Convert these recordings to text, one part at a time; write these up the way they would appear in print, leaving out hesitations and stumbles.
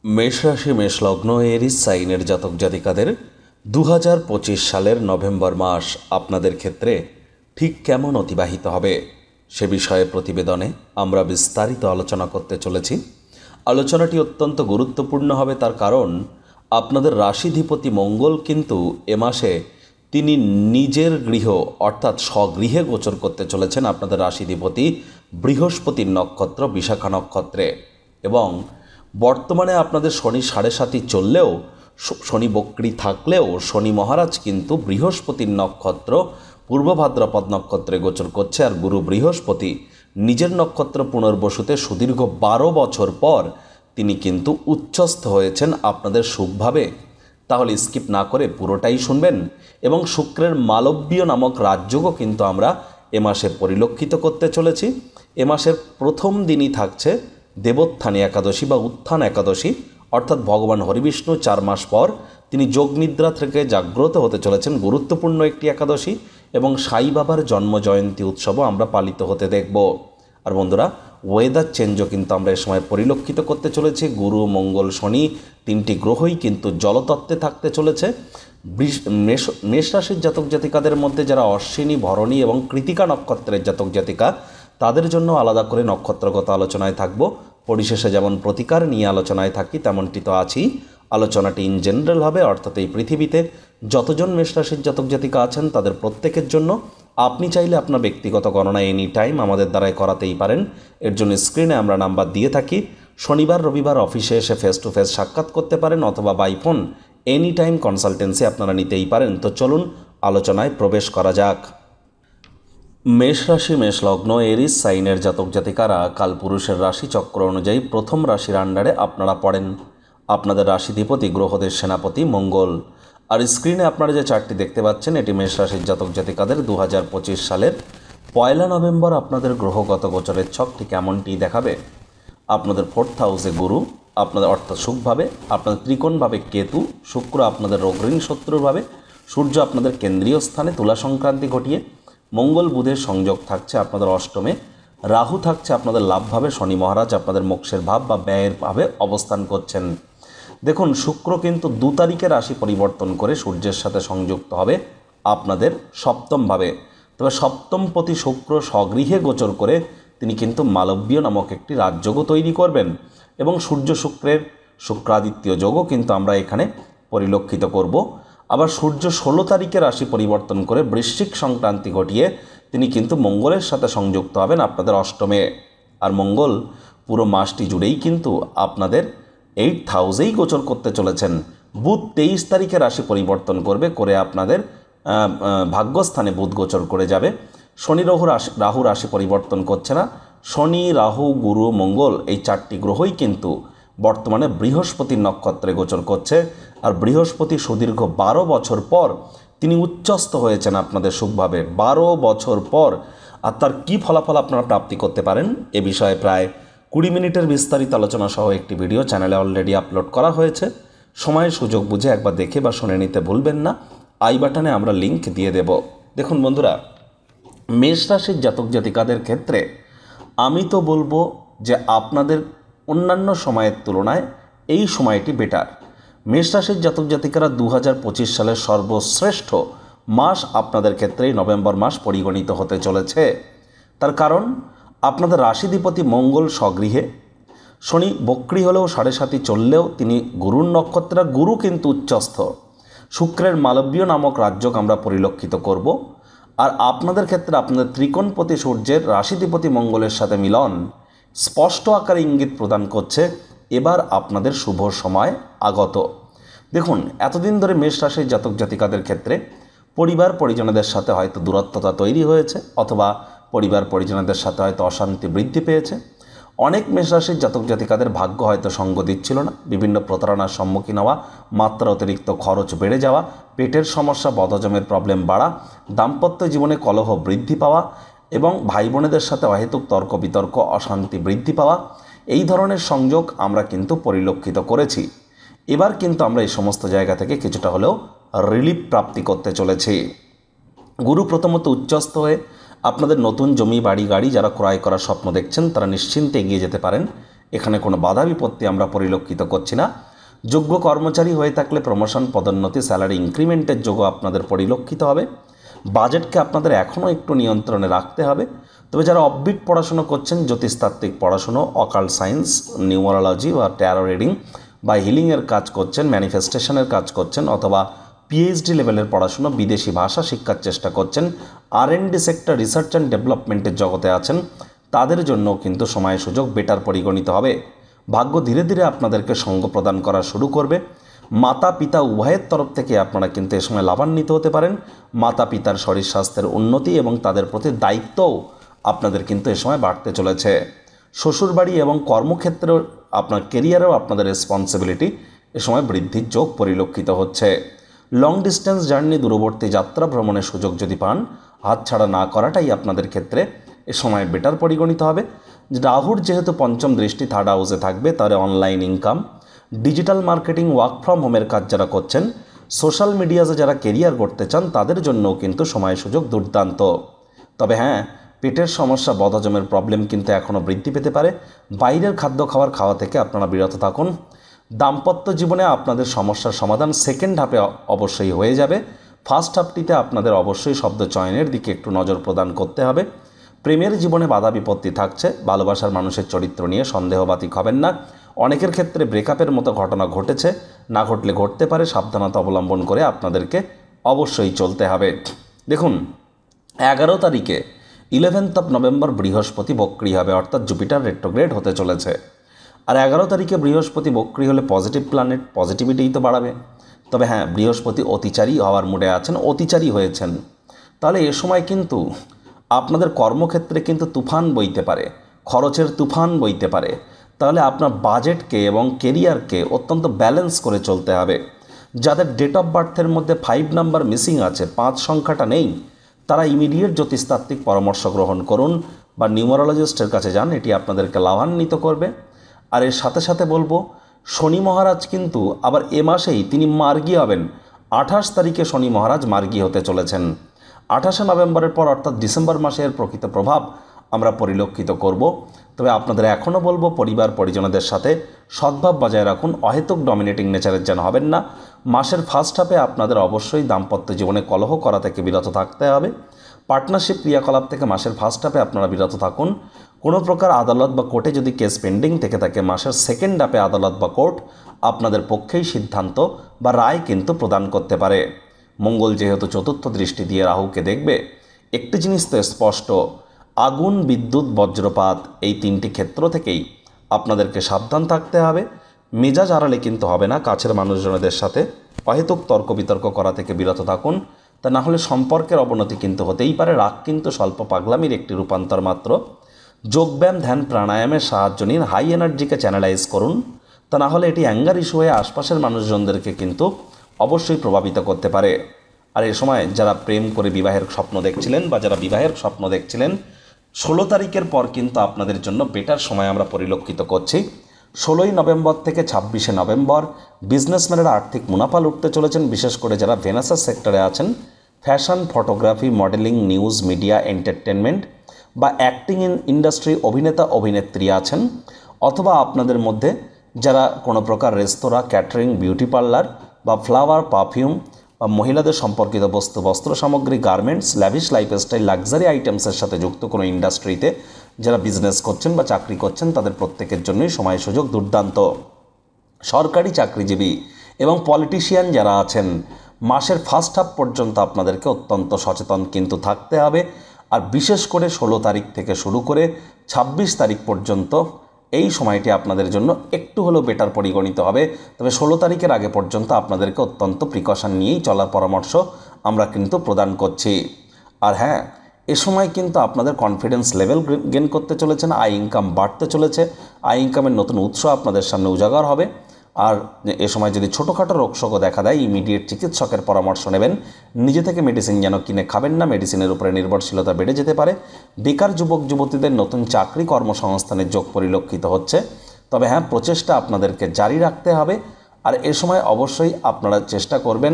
মেষ রাশি মেষ লগ্ন এরিস সাইনের জাতক জাতিকাদের 2025 সালের নভেম্বর মাস আপনাদের ক্ষেত্রে ঠিক কেমন অতিবাহিত হবে সে বিষয়ে প্রতিবেদনে আমরা বিস্তারিত আলোচনা করতে চলেছি। আলোচনাটি অত্যন্ত গুরুত্বপূর্ণ হবে, তার কারণ আপনাদের রাশিধিপতি মঙ্গল কিন্তু এ মাসে তিনি নিজের গৃহ অর্থাৎ স্বগৃহে গোচর করতে চলেছেন আপনাদের রাশিধিপতি বৃহস্পতির নক্ষত্র বিশাখা নক্ষত্রে। এবং বর্তমানে আপনাদের শনি 7.5 চললেও, শনি বক্রী থাকলেও শনি মহারাজ কিন্তু বৃহস্পতির নক্ষত্র পূর্ব ভাদ্রপদ নক্ষত্রে গোচর করছে। আর গুরু বৃহস্পতি নিজের নক্ষত্র পুনর্বসুতে সুদীর্ঘ 12 বছর পর তিনি কিন্তু উচ্চস্থ হয়েছেন আপনাদের শুভভাবে। তাহলে স্কিপ না করে পুরোটাই শুনবেন। এবং শুক্রের মালব্যীয় নামক রাজযোগও কিন্তু আমরা এ মাসে পরিলক্ষিত করতে চলেছি। এ মাসের প্রথম দিনই থাকছে দেবোত্থানী একাদশী বা উত্থান একাদশী, অর্থাৎ ভগবান হরিবিষ্ণু 4 মাস পর তিনি যোগনিদ্রা থেকে জাগ্রত হতে চলেছেন। গুরুত্বপূর্ণ একটি একাদশী এবং সাই বাবার জন্ম জয়ন্তী উৎসবও আমরা পালিত হতে দেখব। আর বন্ধুরা, ওয়েদার চেঞ্জও কিন্তু আমরা এ সময় পরিলক্ষিত করতে চলেছি। গুরু মঙ্গল শনি তিনটি গ্রহই কিন্তু জলতত্ত্বে থাকতে চলেছে। মেষ রাশির জাতক জাতিকাদের মধ্যে যারা অশ্বিনী, ভরণী এবং কৃতিকা নক্ষত্রের জাতক জাতিকা, তাদের জন্য আলাদা করে নক্ষত্রগত আলোচনায় থাকব। পরিশেষে যেমন প্রতিকার নিয়ে আলোচনায় থাকি তেমনটি তো আছেই। আলোচনাটি ইন জেনারেল হবে, অর্থাৎ এই পৃথিবীতে যতজন মেষ রাশির জাতক জাতিকা আছেন তাদের প্রত্যেকের জন্য। আপনি চাইলে আপনার ব্যক্তিগত গণনা এনি টাইম আমাদের দ্বারাই করাতেই পারেন। এর জন্য স্ক্রিনে আমরা নাম্বার দিয়ে থাকি। শনিবার রবিবার অফিসে এসে ফেস টু ফেস সাক্ষাৎ করতে পারেন, অথবা by phone any time consultancy আপনারা নিতেই পারেন। তো চলুন আলোচনায় প্রবেশ করা যাক। মেষ রাশি মেষ লগ্ন এরিস সাইনের জাতক জাতিকারা কালপুরুষের রাশি চক্র অনুযায়ী প্রথম রাশির আন্ডারে আপনারা পড়েন। আপনাদের রাশিধিপতি গ্রহদের সেনাপতি মঙ্গল। আর স্ক্রিনে আপনারা যে চার্টটি দেখতে পাচ্ছেন, এটি মেষ রাশির জাতক জাতিকাদের 2025 সালের 1 নভেম্বর আপনাদের গ্রহগত গোচরের ছকটি কেমনটি দেখাবে। আপনাদের 4th হাউসে গুরু, আপনাদের অর্থাৎ সুখভাবে, আপনাদের ত্রিকোণভাবে কেতু, শুক্র আপনাদের রোগঋণ শত্রুভাবে, সূর্য আপনাদের কেন্দ্রীয় স্থানে তুলা সংক্রান্তি ঘটিয়ে, মঙ্গল বুধের সংযোগ থাকছে আপনাদের অষ্টমে, রাহু থাকছে আপনাদের লাভভাবে, শনি মহারাজ আপনাদের মোক্ষের ভাব বা ব্যয়ের ভাবে অবস্থান করছেন। দেখুন, শুক্র কিন্তু 2 তারিখে রাশি পরিবর্তন করে সূর্যের সাথে সংযুক্ত হবে আপনাদের সপ্তমভাবে। তবে সপ্তমপতি শুক্র স্বগৃহে গোচর করে তিনি কিন্তু মালব্যীয় নামক একটি রাজযোগও তৈরি করবেন। এবং সূর্য শুক্রের শুক্রাদিত্য যোগও কিন্তু আমরা এখানে পরিলক্ষিত করব। আবার সূর্য 16 তারিখে রাশি পরিবর্তন করে বৃশ্চিক সংক্রান্তি ঘটিয়ে তিনি কিন্তু মঙ্গলের সাথে সংযুক্ত হবেন আপনাদের অষ্টমে। আর মঙ্গল পুরো মাসটি জুড়েই কিন্তু আপনাদের 8th হাউসেই গোচর করতে চলেছেন। বুধ 23 তারিখে রাশি পরিবর্তন করে আপনাদের ভাগ্যস্থানে বুধ গোচর করে যাবে। শনি রাহু রাশি পরিবর্তন করছে না। শনি, রাহু, গুরু, মঙ্গল এই 4টি গ্রহই কিন্তু বর্তমানে বৃহস্পতির নক্ষত্রে গোচর করছে। আর বৃহস্পতি সুদীর্ঘ 12 বছর পর তিনি উচ্চস্থ হয়েছেন আপনাদের সুখভাবে, 12 বছর পর। আর তার কী ফলাফল আপনারা প্রাপ্তি করতে পারেন এ বিষয়ে প্রায় 20 মিনিটের বিস্তারিত আলোচনা সহ একটি ভিডিও চ্যানেলে অলরেডি আপলোড করা হয়েছে। সময়ের সুযোগ বুঝে একবার দেখে বা শুনে নিতে ভুলবেন না। আই বাটনে আমরা লিঙ্ক দিয়ে দেব। দেখুন বন্ধুরা, মেষ রাশির জাতক জাতিকাদের ক্ষেত্রে আমি তো বলবো যে আপনাদের অন্যান্য সময়ের তুলনায় এই সময়টি বেটার। মেষ রাশির জাতক জাতিকারা 2025 সালের সর্বশ্রেষ্ঠ মাস আপনাদের ক্ষেত্রেই নভেম্বর মাস পরিগণিত হতে চলেছে। তার কারণ আপনাদের রাশিধিপতি মঙ্গল স্বগৃহে, শনি বক্রী হলেও 7.5 চললেও তিনি গুরুর নক্ষত্রে, গুরু কিন্তু উচ্চস্থ। শুক্রের মালব্যীয় নামক রাজযোগ আমরা পরিলক্ষিত করব। আর আপনাদের ক্ষেত্রে আপনাদের ত্রিকোণপতি সূর্যের রাশিধিপতি মঙ্গলের সাথে মিলন স্পষ্ট আকারে ইঙ্গিত প্রদান করছে এবার আপনাদের শুভ সময় আগত। দেখুন, এতদিন ধরে মেষ রাশির জাতক জাতিকাদের ক্ষেত্রে পরিবার পরিজনদের সাথে হয়তো দূরত্বতা তৈরি হয়েছে, অথবা পরিবার পরিজনদের সাথে হয়তো অশান্তি বৃদ্ধি পেয়েছে। অনেক মেষ রাশির জাতক জাতিকাদের ভাগ্য হয়তো সঙ্গ দিচ্ছিল না। বিভিন্ন প্রতারণার সম্মুখীন হওয়া, মাত্রা অতিরিক্ত খরচ বেড়ে যাওয়া, পেটের সমস্যা, বদহজমের প্রবলেম বাড়া, দাম্পত্য জীবনে কলহ বৃদ্ধি পাওয়া এবং ভাই বোনেদের সাথে অহেতুক তর্ক বিতর্ক, অশান্তি বৃদ্ধি পাওয়া, এই ধরনের সংযোগ আমরা কিন্তু পরিলক্ষিত করেছি। এবার কিন্তু আমরা এই সমস্ত জায়গা থেকে কিছুটা হলেও রিলিফ প্রাপ্তি করতে চলেছি। গুরু প্রথমত উচ্চস্থ হয়ে আপনাদের নতুন জমি, বাড়ি, গাড়ি যারা ক্রয় করার স্বপ্ন দেখছেন তারা নিশ্চিন্তে এগিয়ে যেতে পারেন। এখানে কোনো বাধা বিপত্তি আমরা পরিলক্ষিত করছি না। যোগ্য কর্মচারী হয়ে থাকলে প্রমোশন, পদোন্নতি, স্যালারি ইনক্রিমেন্টের যোগ্য আপনাদের পরিলক্ষিত হবে। বাজেটকে আপনাদের এখনও একটু নিয়ন্ত্রণে রাখতে হবে। তবে যারা অফবিট পড়াশুনো করছেন, জ্যোতিষতাত্ত্বিক পড়াশুনো, অকাল্ট সায়েন্স, নিউমারোলজি বা ট্যারো রিডিং বা হিলিংয়ের কাজ করছেন, ম্যানিফেস্টেশনের কাজ করছেন, অথবা পিএইচডি লেভেলের পড়াশুনো, বিদেশি ভাষা শিক্ষার চেষ্টা করছেন, R&D সেক্টর, রিসার্চ অ্যান্ড ডেভেলপমেন্টের জগতে আছেন, তাদের জন্য কিন্তু সময় সুযোগ বেটার পরিগণিত হবে। ভাগ্য ধীরে ধীরে আপনাদেরকে সঙ্গ প্রদান করা শুরু করবে। মাতা পিতা উভয়ের তরফ থেকে আপনারা কিন্তু এ সময় লাভান্বিত হতে পারেন। মাতা পিতার শরীর স্বাস্থ্যের উন্নতি এবং তাদের প্রতি দায়িত্বও আপনাদের কিন্তু এ সময় বাড়তে চলেছে। শ্বশুরবাড়ি এবং কর্মক্ষেত্রেও আপনার কেরিয়ারেও আপনাদের রেসপন্সিবিলিটি এ সময় বৃদ্ধির যোগ পরিলক্ষিত হচ্ছে। লং ডিস্টেন্স জার্নি, দূরবর্তী যাত্রা ভ্রমণের সুযোগ যদি পান, হাতছাড়া না করাটাই আপনাদের ক্ষেত্রে এ সময় বেটার পরিগণিত হবে। রাহুর যেহেতু পঞ্চম দৃষ্টি থার্ড হাউসে থাকবে, তাহলে online income, digital marketing, work from হোমের কাজ যারা করছেন, সোশ্যাল মিডিয়াতে যারা কেরিয়ার করতে চান, তাদের জন্যও কিন্তু সময় সুযোগ দুর্দান্ত। তবে হ্যাঁ, পেটের সমস্যা, বদহজমের প্রবলেম কিন্তু এখনও বৃদ্ধি পেতে পারে। বাইরের খাওয়া থেকে আপনারা বিরত থাকুন। দাম্পত্য জীবনে আপনাদের সমস্যার সমাধান সেকেন্ড হাফে অবশ্যই হয়ে যাবে। ফার্স্ট হাফটিতে আপনাদের অবশ্যই শব্দ চয়নের দিকে একটু নজর প্রদান করতে হবে। প্রেমের জীবনে বাধা বিপত্তি থাকছে। ভালোবাসার মানুষের চরিত্র নিয়ে সন্দেহবাতিক হবেন না। অনেকের ক্ষেত্রে ব্রেকআপের মতো ঘটনা ঘটেছে, না ঘটলে ঘটতে পারে। সাবধানতা অবলম্বন করে আপনাদেরকে অবশ্যই চলতে হবে। দেখুন, 11 তারিখে 11th নভেম্বর বৃহস্পতি বক্রী হবে, অর্থাৎ জুপিটার রেট্রোগ্রেড হতে চলেছে। আর 11 তারিখে বৃহস্পতি বক্রী হলে পজিটিভ প্ল্যানেট, পজিটিভিটিই তো বাড়াবে। তবে হ্যাঁ, বৃহস্পতি অতিচারী হওয়ার মুডে আছেন, অতিচারী হয়েছেন। তাহলে এ সময় কিন্তু আপনাদের কর্মক্ষেত্রে কিন্তু তুফান বইতে পারে, খরচের তুফান বইতে পারে। তাহলে আপনার বাজেটকে এবং কেরিয়ারকে অত্যন্ত ব্যালেন্স করে চলতে হবে। যাদের ডেট অফ বার্থের মধ্যে 5 নাম্বার মিসিং আছে, 5 সংখ্যাটা নেই, তারা ইমিডিয়েট জ্যোতিষতাত্ত্বিক পরামর্শ গ্রহণ করুন বা নিউমারোলজিস্টের কাছে যান। এটি আপনাদেরকে লাভান্বিত করবে। আর এর সাথে সাথে বলবো, শনি মহারাজ কিন্তু আবার এ মাসেই তিনি মার্গী হবেন। 28 তারিখে শনি মহারাজ মার্গী হতে চলেছেন। 28 নভেম্বরের পর অর্থাৎ ডিসেম্বর মাসের প্রকৃত প্রভাব আমরা পরিলক্ষিত করব। তবে আপনাদের এখনও বলবো, পরিবার পরিজনদের সাথে সদ্ভাব বজায় রাখুন। অহেতুক ডমিনেটিং নেচারের যেন হবেন না। মাসের ফার্স্ট হাফে আপনাদের অবশ্যই দাম্পত্য জীবনে কলহ করা থেকে বিরত থাকতে হবে। পার্টনারশিপ ক্রিয়াকলাপ থেকে মাসের ফার্স্ট হাফে আপনারা বিরত থাকুন। কোনো প্রকার আদালত বা কোর্টে যদি কেস পেন্ডিং থেকে থাকে, মাসের সেকেন্ড হাফে আদালত বা কোর্ট আপনাদের পক্ষেই সিদ্ধান্ত বা রায় কিন্তু প্রদান করতে পারে। মঙ্গল যেহেতু চতুর্থ দৃষ্টি দিয়ে রাহুকে দেখবে, একটি জিনিস তো স্পষ্ট, আগুন, বিদ্যুৎ, বজ্রপাত, এই 3টি ক্ষেত্র থেকেই আপনাদেরকে সাবধান থাকতে হবে। মেজাজ আড়ালে কিন্তু হবে না। কাছের মানুষজনদের সাথে অহেতুক তর্ক বিতর্ক করা থেকে বিরত থাকুন। তা না হলে সম্পর্কের অবনতি কিন্তু হতেই পারে। রাগ কিন্তু স্বল্প পাগলামির একটি রূপান্তর মাত্র। যোগব্যায়াম, ধ্যান, প্রাণায়ামের সাহায্য নিন। হাই এনার্জিকে চ্যানেলাইজ করুন। তা না হলে এটি অ্যাঙ্গার ইস্যু হয়ে আশপাশের মানুষজনদেরকে কিন্তু অবশ্যই প্রভাবিত করতে পারে। আর এ সময় যারা প্রেম করে বিবাহের স্বপ্ন দেখছিলেন বা যারা বিবাহের স্বপ্ন দেখছিলেন, 16 তারিখের পর কিন্তু আপনাদের জন্য বেটার সময় আমরা পরিলক্ষিত করছি। 16ই নভেম্বর থেকে 26শে নভেম্বর বিজনেসম্যানেরা আর্থিক মুনাফা লুটতে চলেছেন। বিশেষ করে যারা ভেনাসের সেক্টরে আছেন, fashion, photography, modelling, news, media, entertainment বা অ্যাক্টিং ইন্ডাস্ট্রি, অভিনেতা অভিনেত্রী আছেন, অথবা আপনাদের মধ্যে যারা কোনো প্রকার রেস্তোরাঁ, ক্যাটারিং, বিউটি পার্লার বা ফ্লাওয়ার, পারফিউম বা মহিলাদের সম্পর্কিত বস্তু, বস্ত্র সামগ্রী, গার্মেন্টস, ল্যাভিশ লাইফস্টাইল, লাক্সারি আইটেমসের সাথে যুক্ত কোনো ইন্ডাস্ট্রিতে যারা বিজনেস করছেন বা চাকরি করছেন, তাদের প্রত্যেকের জন্যই সময় সুযোগ দুর্দান্ত। সরকারি চাকরিজীবী এবং পলিটিশিয়ান যারা আছেন, মাসের ফার্স্ট হাফ পর্যন্ত আপনাদেরকে অত্যন্ত সচেতন কিন্তু থাকতে হবে। আর বিশেষ করে 16 তারিখ থেকে শুরু করে 26 তারিখ পর্যন্ত এই সময়টি আপনাদের জন্য একটু হলেও বেটার পরিগণিত হবে। তবে 16 তারিখের আগে পর্যন্ত আপনাদেরকে অত্যন্ত প্রিকশন নিয়েই চলার পরামর্শ আমরা কিন্তু প্রদান করছি। আর হ্যাঁ, এ সময় কিন্তু আপনাদের কনফিডেন্স লেভেল গেইন করতে চলেছেন। আয় ইনকাম বাড়তে চলেছে। আয় ইনকামের নতুন উৎস আপনাদের সামনে উজাগর হবে। আর এ সময় যদি ছোটোখাটো রোগশোকও দেখা দেয়, ইমিডিয়েট চিকিৎসকের পরামর্শ নেবেন। নিজে থেকে মেডিসিন যেন কিনে খাবেন না, মেডিসিনের উপরে নির্ভরশীলতা বেড়ে যেতে পারে। বেকার যুবক যুবতীদের নতুন চাকরি কর্মসংস্থানের যোগ পরিলক্ষিত হচ্ছে। তবে হ্যাঁ, প্রচেষ্টা আপনাদেরকে জারি রাখতে হবে। আর এ সময় অবশ্যই আপনারা চেষ্টা করবেন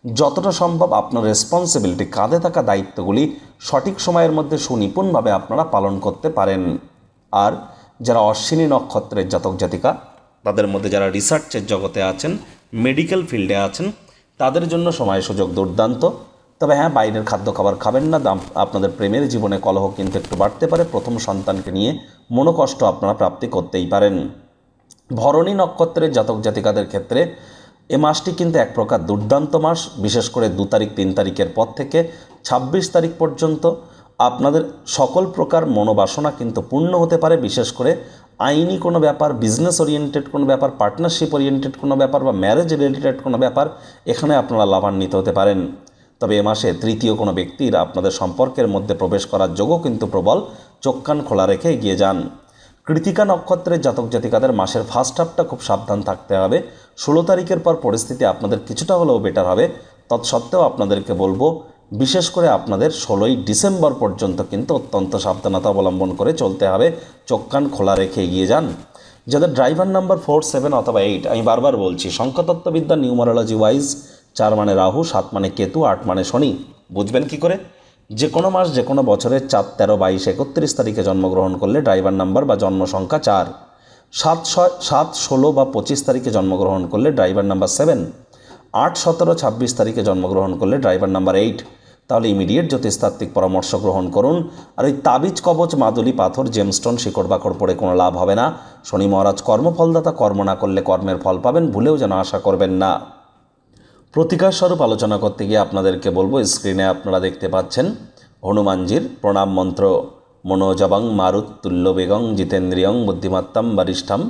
যতটা সম্ভব আপনার রেসপন্সিবিলিটি, কাঁধে থাকা দায়িত্বগুলি সঠিক সময়ের মধ্যে সুনিপুণভাবে আপনারা পালন করতে পারেন। আর যারা অশ্বিনী নক্ষত্রের জাতক জাতিকা, তাদের মধ্যে যারা রিসার্চের জগতে আছেন, মেডিকেল ফিল্ডে আছেন, তাদের জন্য সময় সুযোগ দুর্দান্ত। তবে হ্যাঁ, বাইরের খাদ্য খাবার খাবেন না। আপনাদের প্রেমের জীবনে কলহ কিন্তু একটু বাড়তে পারে। প্রথম সন্তানকে নিয়ে মনোকষ্ট আপনারা প্রাপ্তি করতেই পারেন। ভরণী নক্ষত্রের জাতক জাতিকাদের ক্ষেত্রে এ মাসটি কিন্তু এক প্রকার দুর্দান্ত মাস। বিশেষ করে 2 তারিখ 3 তারিখের পর থেকে 26 তারিখ পর্যন্ত আপনাদের সকল প্রকার মনোবাসনা কিন্তু পূর্ণ হতে পারে। বিশেষ করে আইনি কোনো ব্যাপার, বিজনেস ওরিয়েন্টেড কোনো ব্যাপার, পার্টনারশিপ ওরিয়েন্টেড কোনো ব্যাপার বা ম্যারেজ রিলেটেড কোনো ব্যাপার, এখানে আপনারা লাভান্বিত হতে পারেন। তবে এ মাসে তৃতীয় কোনো ব্যক্তির আপনাদের সম্পর্কের মধ্যে প্রবেশ করার যোগও কিন্তু প্রবল। চোখ কান খোলা রেখে এগিয়ে যান। কৃতিকা নক্ষত্রের জাতক জাতিকাদের মাসের ফার্স্ট হাফটা খুব সাবধান থাকতে হবে। 16 তারিখের পর পরিস্থিতি আপনাদের কিছুটা হলেও বেটার হবে। তৎসত্ত্বেও আপনাদেরকে বলবো, বিশেষ করে আপনাদের 16ই ডিসেম্বর পর্যন্ত কিন্তু অত্যন্ত সাবধানতা অবলম্বন করে চলতে হবে। চোখ কান খোলা রেখে এগিয়ে যান। যাদের ড্রাইভার নাম্বার 4, 7 অথবা 8, আমি বারবার বলছি, সংখ্যাতত্ত্ববিদ্যা নিউমারোলজি ওয়াইজ 4 মানে রাহু, 7 মানে কেতু, 8 মানে শনি। বুঝবেন কি করে? যে কোনো মাস, যে কোনো বছরের 4, 13, 22, 31 তারিখে জন্মগ্রহণ করলে ড্রাইভার নাম্বার বা জন্ম সংখ্যা 4, 7, 16 বা 25 তারিখে জন্মগ্রহণ করলে ড্রাইভার নাম্বার 7, 8, 17, 26 তারিখে জন্মগ্রহণ করলে ড্রাইভার নাম্বার 8। তাহলে ইমিডিয়েট জ্যোতিষতাত্ত্বিক পরামর্শ গ্রহণ করুন। আর ওই তাবিজ, কবচ, মাদুলি, পাথর, জেমস্টোন, শিকড় বাকড় পড়ে কোনো লাভ হবে না। শনি মহারাজ কর্মফলদাতা, কর্ম না করলে কর্মের ফল পাবেন, ভুলেও যেন আশা করবেন না। প্রতিকার স্বরূপ আলোচনা করতে গিয়ে আপনাদেরকে বলবো, স্ক্রিনে আপনারা দেখতে পাচ্ছেন হনুমানজির প্রণাম মন্ত্র। মনোজবং মারুত্তুল্য বেগং জিতেন্দ্রিয়ং বুদ্ধিমত্তম বরিষ্ঠম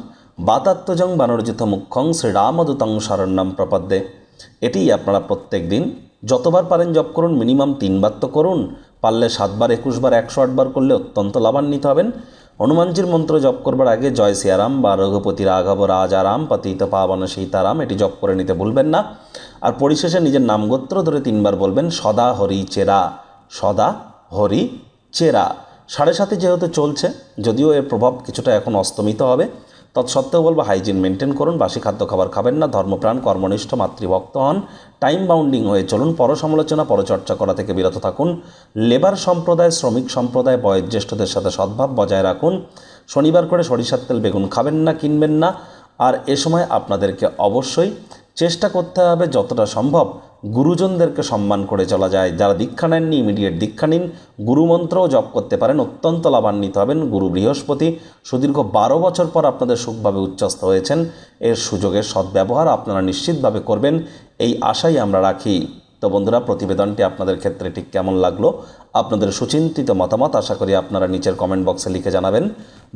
বাতাত্মজং বানর্জিত মুখ্যং শ্রীরামদূতং শরণ্যম প্রপদ্যে। এটি আপনারা প্রত্যেক দিন যতবার পারেন জপ করুন। মিনিমাম 3 বার তো করুন, পারলে 7 বার, 21 বার, 108 বার করলে অত্যন্ত লাভান্বিত হবেন। হনুমানজির মন্ত্র জপ করবার আগে জয় সিয়ারাম বা রঘুপতি রাঘব রাজারাম পতিত পাবন সীতারাম এটি জপ করে নিতে ভুলবেন না। আর পরিশেষে নিজের নামগোত্র ধরে 3 বার বলবেন, সদা হরি চেরা, সদা হরি চেরা। 7.5 যেহেতু চলছে, যদিও এর প্রভাব কিছুটা এখন অস্তমিত হবে, তৎসত্ত্বেও বলবো হাইজিন মেনটেন করুন। বাসি খাদ্য খাবার খাবেন না। ধর্মপ্রাণ, কর্মনিষ্ঠ, মাতৃভক্ত হন। টাইম বাউন্ডিং হয়ে চলুন। পরসমালোচনা, পরচর্চা করা থেকে বিরত থাকুন। লেবার সম্প্রদায়, শ্রমিক সম্প্রদায়, বয়োজ্যেষ্ঠদের সাথে সদ্ভাব বজায় রাখুন। শনিবার করে সরিষার তেল, বেগুন খাবেন না, কিনবেন না। আর এ সময় আপনাদেরকে অবশ্যই চেষ্টা করতে হবে যতটা সম্ভব গুরুজনদেরকে সম্মান করে চলা যায়। যারা দীক্ষা নেননি, ইমিডিয়েট দীক্ষা নিন। গুরুমন্ত্রও জপ করতে পারেন, অত্যন্ত লাভান্বিত হবেন। গুরু বৃহস্পতি সুদীর্ঘ 12 বছর পর আপনাদের সুখভাবে উচ্চস্থ হয়েছেন। এর সুযোগের সদ্ব্যবহার আপনারা নিশ্চিতভাবে করবেন, এই আশাই আমরা রাখি। তো বন্ধুরা, প্রতিবেদনটি আপনাদের ক্ষেত্রে ঠিক কেমন লাগলো, আপনাদের সুচিন্তিত মতামত আশা করি আপনারা নিচের কমেন্ট বক্সে লিখে জানাবেন।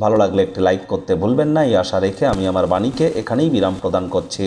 ভালো লাগলে একটি লাইক করতে ভুলবেন না। এই আশা রেখে আমি আমার বাণীকে এখানেই বিরাম প্রদান করছি।